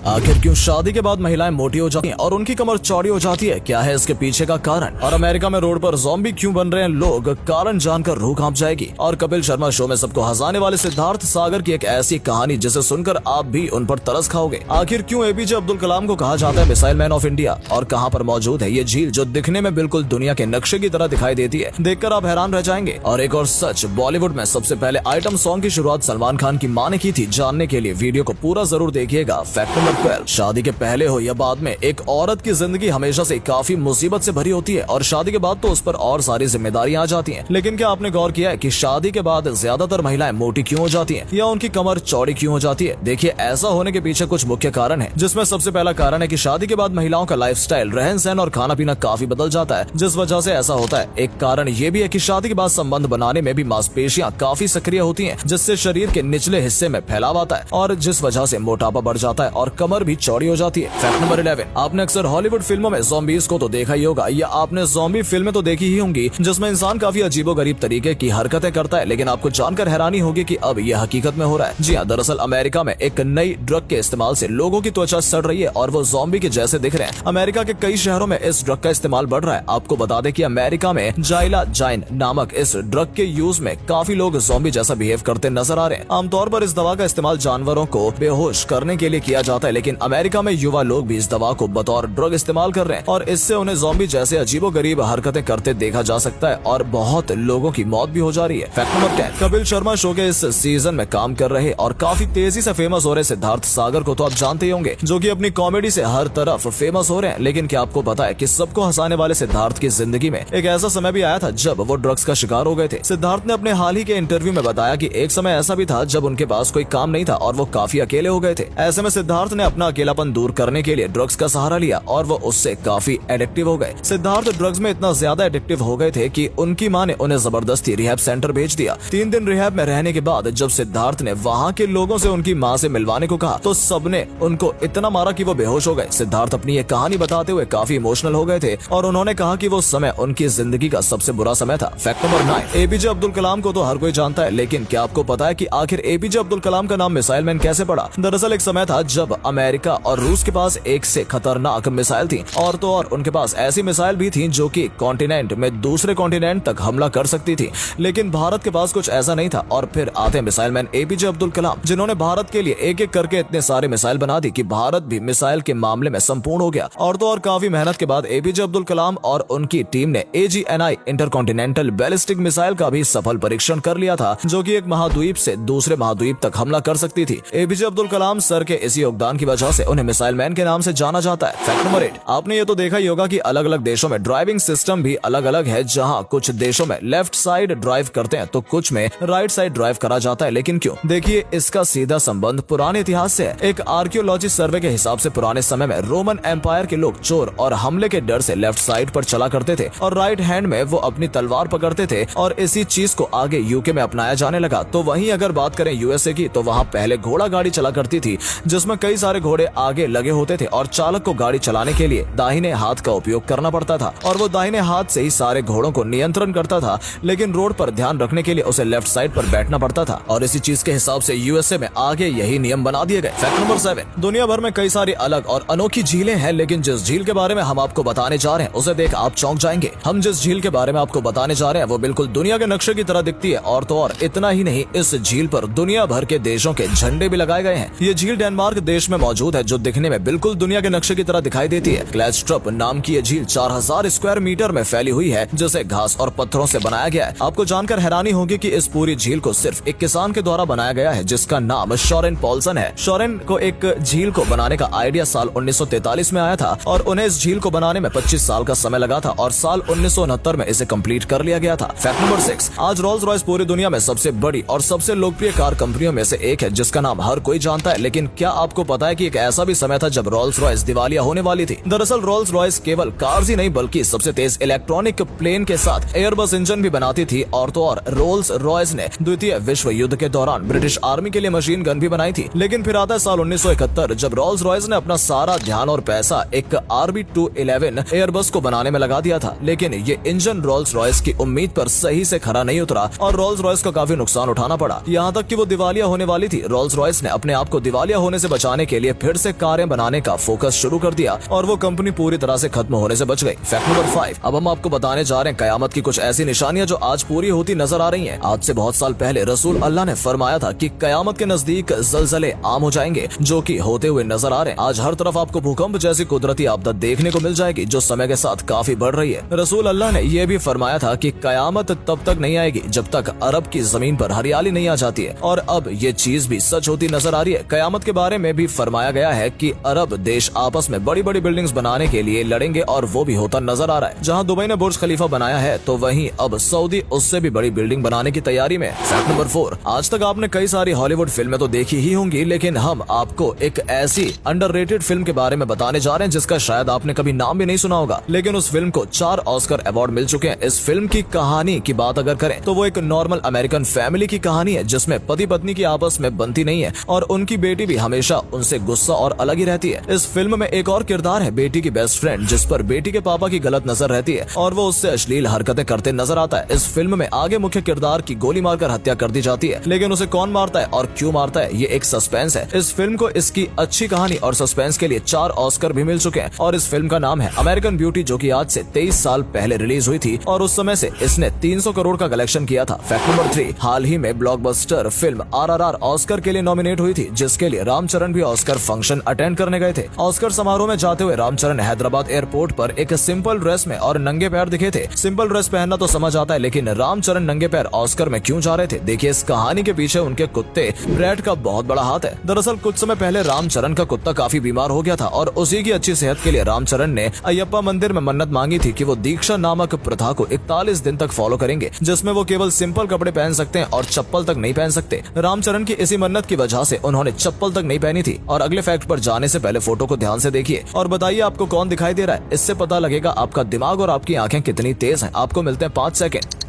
आखिर क्यों शादी के बाद महिलाएं मोटी हो जाती हैं और उनकी कमर चौड़ी हो जाती है? क्या है इसके पीछे का कारण? और अमेरिका में रोड पर ज़ॉम्बी क्यों बन रहे हैं लोग? कारण जानकर रूह कांप जाएगी। और कपिल शर्मा शो में सबको हंसाने वाले सिद्धार्थ सागर की एक ऐसी कहानी जिसे सुनकर आप भी उन पर तरस खाओगे। आखिर क्यों एपीजे अब्दुल कलाम को कहा जाता है मिसाइल मैन ऑफ इंडिया, और कहां पर मौजूद है ये झील जो दिखने में बिल्कुल दुनिया के नक्शे की तरह दिखाई देती है? देखकर आप हैरान रह जाएंगे। और एक और सच, बॉलीवुड में सबसे पहले आइटम सॉन्ग की शुरुआत सलमान खान की मां ने की थी। जानने के लिए वीडियो को पूरा जरूर देखिएगा। फैक्ट नंबर 12, शादी के पहले हो या बाद में, एक औरत की जिंदगी हमेशा से काफी मुसीबत से भरी होती है और शादी के बाद तो उस पर और सारी जिम्मेदारियां आ जाती हैं। लेकिन क्या आपने गौर किया है कि शादी के बाद ज्यादातर महिलाएं मोटी क्यों हो जाती हैं या उनकी कमर चौड़ी क्यों हो जाती है? देखिए, ऐसा होने के पीछे कुछ मुख्य कारण है, जिसमें सबसे पहला कारण है कि शादी के बाद महिलाओं का लाइफस्टाइल, रहन सहन और खाना पीना काफी बदल जाता है, जिस वजह से ऐसा होता है। एक कारण ये भी है कि शादी के बाद संबंध बनाने में भी मांसपेशियां काफी सक्रिय होती हैं, जिससे शरीर के निचले हिस्से में फैलाव आता है और जिस वजह से मोटापा बढ़ जाता है और कमर भी चौड़ी हो जाती है। फैक्ट नंबर 11, आपने अक्सर हॉलीवुड फिल्मों में ज़ॉम्बीज़ को तो देखा ही होगा, या आपने ज़ॉम्बी फिल्में तो देखी ही होंगी जिसमें इंसान काफी अजीबोगरीब तरीके की हरकतें करता है। लेकिन आपको जानकर हैरानी होगी कि अब यह हकीकत में हो रहा है। जी हाँ, दरअसल अमेरिका में एक नई ड्रग के इस्तेमाल से लोगों की त्वचा सड़ रही है और वो ज़ॉम्बी के जैसे दिख रहे हैं। अमेरिका के कई शहरों में इस ड्रग का इस्तेमाल बढ़ रहा है। आपको बता दें कि अमेरिका में जाइलाजाइन नामक इस ड्रग के यूज में काफी लोग ज़ॉम्बी जैसा बिहेव करते नजर आ रहे हैं। आमतौर पर इस दवा का इस्तेमाल जानवरों को बेहोश करने के लिए किया जाता है, लेकिन अमेरिका में युवा लोग भी इस दवा को बतौर ड्रग इस्तेमाल कर रहे हैं और इससे उन्हें ज़ॉम्बी जैसे अजीबोगरीब हरकतें करते देखा जा सकता है और बहुत लोगों की मौत भी हो जा रही है। Fact number 10, Kapil Sharma show के इस सीजन में काम कर रहे और काफी तेजी से फेमस हो रहे सिद्धार्थ सागर को तो आप जानते ही होंगे, जो कि अपनी कॉमेडी से हर तरफ फेमस हो रहे हैं। लेकिन क्या आपको पता है कि सबको हंसाने वाले सिद्धार्थ की जिंदगी में एक ऐसा समय भी आया था जब वो ड्रग्स का शिकार हो गए थे? सिद्धार्थ ने अपने हाल ही के इंटरव्यू में बताया कि एक समय ऐसा भी था जब उनके पास कोई काम नहीं था और वो काफी अकेले हो गए थे। ऐसे में सिद्धार्थ ने अपना अकेलापन दूर करने के लिए ड्रग्स का सहारा लिया और वो उससे काफी एडिक्टिव हो गए। सिद्धार्थ ड्रग्स में इतना ज्यादा एडिक्टिव हो गए थे कि उनकी मां ने उन्हें जबरदस्ती रिहैब सेंटर भेज दिया। 3 दिन रिहैब में रहने के बाद जब सिद्धार्थ ने वहां के लोगों से उनकी मां से मिलवाने को कहा तो सबने उनको इतना मारा कि वो बेहोश हो गए। सिद्धार्थ अपनी ये कहानी बताते हुए काफी इमोशनल हो गए थे और उन्होंने कहा कि वो समय उनकी जिंदगी का सबसे बुरा समय था। Fact number 9, APJ Abdul Kalam को तो हर कोई जानता है, लेकिन क्या आपको पता है कि आखिर एपीजे अब्दुल कलाम का नाम मिसाइल मैन कैसे पड़ा? दरअसल एक समय था जब अमेरिका और रूस के पास एक से खतरनाक मिसाइल थी, और तो और उनके पास ऐसी मिसाइल भी थी जो कि कॉन्टिनेंट में दूसरे कॉन्टिनेंट तक हमला कर सकती थी। लेकिन भारत के पास कुछ ऐसा नहीं था और फिर आते missile man APJ Abdul Kalam, जिन्होंने भारत के लिए एक एक करके इतने सारे मिसाइल बना दी कि भारत भी मिसाइल के मामले में संपूर्ण हो गया। और तो और काफी मेहनत के बाद एपीजे अब्दुल कलाम और उनकी टीम ने AGNI इंटरकॉन्टिनेंटल बैलिस्टिक मिसाइल का भी सफल परीक्षण कर लिया था, जो कि एक महाद्वीप से दूसरे महाद्वीप तक हमला कर सकती थी। एपीजे अब्दुल कलाम सर के इसी योगदान की वजह से उन्हें मिसाइल मैन के नाम से जाना जाता है। फैक्ट नंबर 8, आपने ये तो देखा ही होगा कि अलग अलग देशों में ड्राइविंग सिस्टम भी अलग अलग है, जहां कुछ देशों में लेफ्ट साइड ड्राइव करते हैं तो कुछ में राइट साइड ड्राइव करा जाता है। लेकिन क्यों? देखिए, इसका सीधा संबंध पुराने इतिहास से है। एक आर्कियोलॉजी सर्वे के हिसाब से पुराने समय में रोमन एम्पायर के लोग चोर और हमले के डर से लेफ्ट साइड पर चला करते थे और राइट हैंड में वो अपनी तलवार पकड़ते थे, और इसी चीज को आगे यूके में अपनाया जाने लगा। तो वहीं अगर बात करें यूएसए की, तो वहाँ पहले घोड़ा गाड़ी चला करती थी, जिसमें कई सारे घोड़े आगे लगे होते थे और चालक को गाड़ी चलाने के लिए दाहिने हाथ का उपयोग करना पड़ता था और वो दाहिने हाथ से ही सारे घोड़ों को नियंत्रण करता था। लेकिन रोड पर ध्यान रखने के लिए उसे लेफ्ट साइड पर बैठना पड़ता था और इसी चीज के हिसाब से यूएसए में आगे यही नियम बना दिए गए। फैक्ट नंबर 7, दुनिया भर में कई सारी अलग और अनोखी झीलें हैं, लेकिन जिस झील के बारे में हम आपको बताने जा रहे हैं उसे देख आप चौंक जाएंगे। हम जिस झील के बारे में आपको बताने जा रहे हैं वो बिल्कुल दुनिया के नक्शे की तरह दिखती है, और तो और इतना ही नहीं, इस झील पर दुनिया भर के देशों के झंडे भी लगाए गए हैं। ये झील डेनमार्क देश में मौजूद है, जो दिखने में बिल्कुल दुनिया के नक्शे की तरह दिखाई देती है। क्लैस्ट्रप नाम की ये झील 4000 स्क्वायर मीटर में फैली हुई है, जिसे घास और पत्थरों से बनाया गया है। आपको जानकर हैरानी होगी कि इस पूरी झील को सिर्फ एक किसान के द्वारा बनाया गया है, जिसका नाम शॉरेन पॉल्सन है। शॉरेन को एक झील को बनाने का आइडिया साल 1943 में आया था और उन्हें इस झील को बनाने में 25 साल का समय लगा था और साल 1969 में इसे कंप्लीट कर लिया गया था। फैक्ट नंबर 6, आज रोल्स रॉयस पूरी दुनिया में सबसे बड़ी और सबसे लोकप्रिय कार कंपनियों में से एक है, जिसका नाम हर कोई जानता है। लेकिन क्या आपको पता है कि एक ऐसा भी समय था जब रोल्स रॉयस दिवालिया होने वाली थी? दरअसल रोल्स रॉयस केवल कार्स ही नहीं बल्कि सबसे तेज इलेक्ट्रॉनिक प्लेन के साथ एयरबस इंजन भी बनाती थी, और तो और रोल्स रॉयस ने द्वितीय विश्व युद्ध के दौरान ब्रिटिश आर्मी के लिए मशीन गन भी बनाई थी। लेकिन फिर आता है साल 1971, जब रोल्स रॉयस ने अपना सारा ध्यान और पैसा एक RB211 एयरबस को बनाने में लगा दिया था। लेकिन ये इंजन रोल्स रॉयस की उम्मीद पर सही से खरा नहीं उतरा और रोल्स रॉयस को काफी नुकसान उठाना पड़ा, यहाँ तक कि वो दिवालिया होने वाली थी। रोल्स रॉयस ने अपने आप को दिवालिया होने से बचाने के लिए फिर से कारें बनाने का फोकस शुरू कर दिया और वो कंपनी पूरी तरह से खत्म होने से बच गई। फैक्ट नंबर 5, अब हम आपको बताने जा रहे हैं कयामत की कुछ ऐसी निशानियां जो आज पूरी होती नजर आ रही हैं। आज से बहुत साल पहले रसूल अल्लाह ने फरमाया था कि कयामत के नजदीक ज़लज़ले आम हो जाएंगे, जो कि होते हुए नजर आ रहे हैं। आज हर तरफ आपको भूकंप जैसी कुदरती आपदा देखने को मिल जाएगी जो समय के साथ काफी बढ़ रही है। रसूल अल्लाह ने यह भी फरमाया था कि कयामत तब तक नहीं आएगी जब तक अरब की जमीन पर हरियाली नहीं आ जाती है, और अब ये चीज भी सच होती नजर आ रही है। कयामत के बारे में भी फरमाया गया है कि अरब देश आपस में बड़ी बड़ी बिल्डिंग्स बनाने के लिए लड़ेंगे और वो भी होता नजर आ रहा है। जहां दुबई ने बुर्ज खलीफा बनाया है तो वहीं अब सऊदी उससे भी बड़ी बिल्डिंग बनाने की तैयारी में। फैक्ट नंबर 4, आज तक आपने कई सारी हॉलीवुड फिल्में तो देखी ही होंगी, लेकिन हम आपको एक ऐसी अंडररेटेड फिल्म के बारे में बताने जा रहे हैं जिसका शायद आपने कभी नाम भी नहीं सुना होगा, लेकिन उस फिल्म को 4 ऑस्कर अवार्ड मिल चुके हैं। इस फिल्म की कहानी की बात अगर करें तो वो एक नॉर्मल अमेरिकन फैमिली की कहानी है जिसमें पति पत्नी की आपस में बनती नहीं है और उनकी बेटी भी हमेशा उनसे गुस्सा और अलग ही रहती है। इस फिल्म में एक और किरदार है बेटी की बेस्ट फ्रेंड, जिस पर बेटी के पापा की गलत नजर रहती है और वो उससे अश्लील हरकतें करते नजर आता है। इस फिल्म में आगे मुख्य किरदार की गोली मारकर हत्या कर दी जाती है, लेकिन उसे कौन मारता है और क्यों मारता है ये एक सस्पेंस है। इस फिल्म को इसकी अच्छी कहानी और सस्पेंस के लिए 4 ऑस्कर भी मिल चुके हैं और इस फिल्म का नाम है अमेरिकन ब्यूटी, जो कि आज से 23 साल पहले रिलीज हुई थी और उस समय से इसने 300 करोड़ का कलेक्शन किया था। फैक्ट नंबर 3, हाल ही में ब्लॉकबस्टर फिल्म RRR ऑस्कर के लिए नॉमिनेट हुई थी, जिसके लिए रामचरण भी ऑस्कर फंक्शन अटेंड करने गए थे। ऑस्कर समारोह में जाते हुए रामचरण हैदराबाद एयरपोर्ट पर एक सिंपल ड्रेस में और नंगे पैर दिखे थे। सिंपल ड्रेस पहनना तो समझ आता है, लेकिन रामचरण नंगे पैर ऑस्कर में क्यों जा रहे थे? देखिए, इस कहानी के पीछे उनके कुत्ते ब्रैड का बहुत बड़ा हाथ है। दरअसल कुछ समय पहले रामचरण का कुत्ता काफी बीमार हो गया था और उसी की अच्छी सेहत के लिए रामचरण ने अयप्पा मंदिर में मन्नत मांगी थी कि वो दीक्षा नामक प्रथा को 41 दिन तक फॉलो करेंगे, जिसमें वो केवल सिंपल कपड़े पहन सकते हैं और चप्पल तक नहीं पहन सकते। रामचरण की इसी मन्नत की वजह से उन्होंने चप्पल तक नहीं पहनी थी। और अगले फैक्ट पर जाने से पहले फोटो को ध्यान से देखिए और बताइए आपको कौन दिखाई दे रहा है। इससे पता लगेगा आपका दिमाग और आपकी आंखें कितनी तेज हैं। आपको मिलते हैं 5 सेकंड।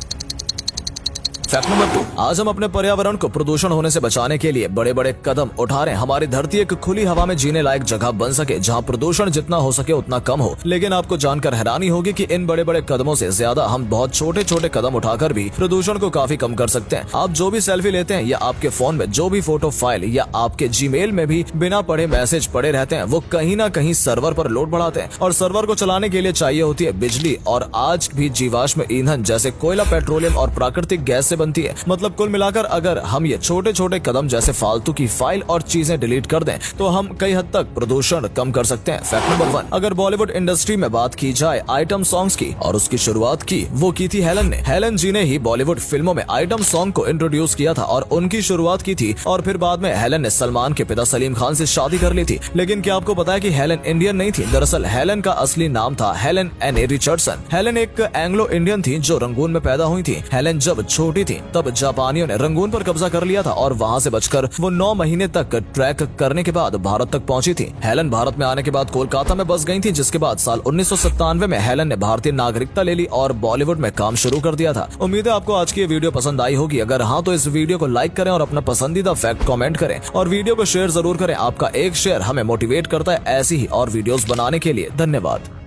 फैक्ट नंबर 2, आज हम अपने पर्यावरण को प्रदूषण होने से बचाने के लिए बड़े बड़े कदम उठा रहे हैं। हमारी धरती एक खुली हवा में जीने लायक जगह बन सके, जहां प्रदूषण जितना हो सके उतना कम हो। लेकिन आपको जानकर हैरानी होगी कि इन बड़े बड़े कदमों से ज्यादा हम बहुत छोटे छोटे कदम उठाकर भी प्रदूषण को काफी कम कर सकते हैं। आप जो भी सेल्फी लेते हैं या आपके फोन में जो भी फोटो फाइल या आपके जीमेल में भी बिना पढ़े मैसेज पड़े रहते हैं, वो कहीं ना कहीं सर्वर पर लोड बढ़ाते हैं और सर्वर को चलाने के लिए चाहिए होती है बिजली, और आज भी जीवाश्म ईंधन जैसे कोयला, पेट्रोलियम और प्राकृतिक गैस से बनती है। मतलब कुल मिलाकर अगर हम ये छोटे छोटे कदम जैसे फालतू की फाइल और चीजें डिलीट कर दें तो हम कई हद तक प्रदूषण कम कर सकते हैं। फैक्ट नंबर 1, अगर बॉलीवुड इंडस्ट्री में बात की जाए आइटम सॉन्ग्स की, और उसकी शुरुआत की थी हेलन ने। हेलन जी ने ही बॉलीवुड फिल्मों में आइटम सॉन्ग को इंट्रोड्यूस किया था और उनकी शुरुआत की थी, और फिर बाद में हेलन ने सलमान के पिता सलीम खान से शादी कर ली थी। लेकिन क्या आपको पता है कि हेलन इंडियन नहीं थी? दरअसल हेलन का असली नाम था हेलन एने रिचर्डसन। हेलन एक एंग्लो इंडियन थी जो रंगून में पैदा हुई थी। हेलन जब छोटी थी तब जापानियों ने रंगून पर कब्जा कर लिया था और वहां से बचकर वो 9 महीने तक ट्रैक करने के बाद भारत तक पहुंची थी। हेलन भारत में आने के बाद कोलकाता में बस गई थी, जिसके बाद साल 1997 में हेलन ने भारतीय नागरिकता ले ली और बॉलीवुड में काम शुरू कर दिया था। उम्मीद है आपको आज की ये वीडियो पसंद आई होगी। अगर हाँ तो इस वीडियो को लाइक करें और अपना पसंदीदा फैक्ट कमेंट करें और वीडियो को शेयर जरूर करें। आपका एक शेयर हमें मोटिवेट करता है ऐसी ही और वीडियोस बनाने के लिए। धन्यवाद।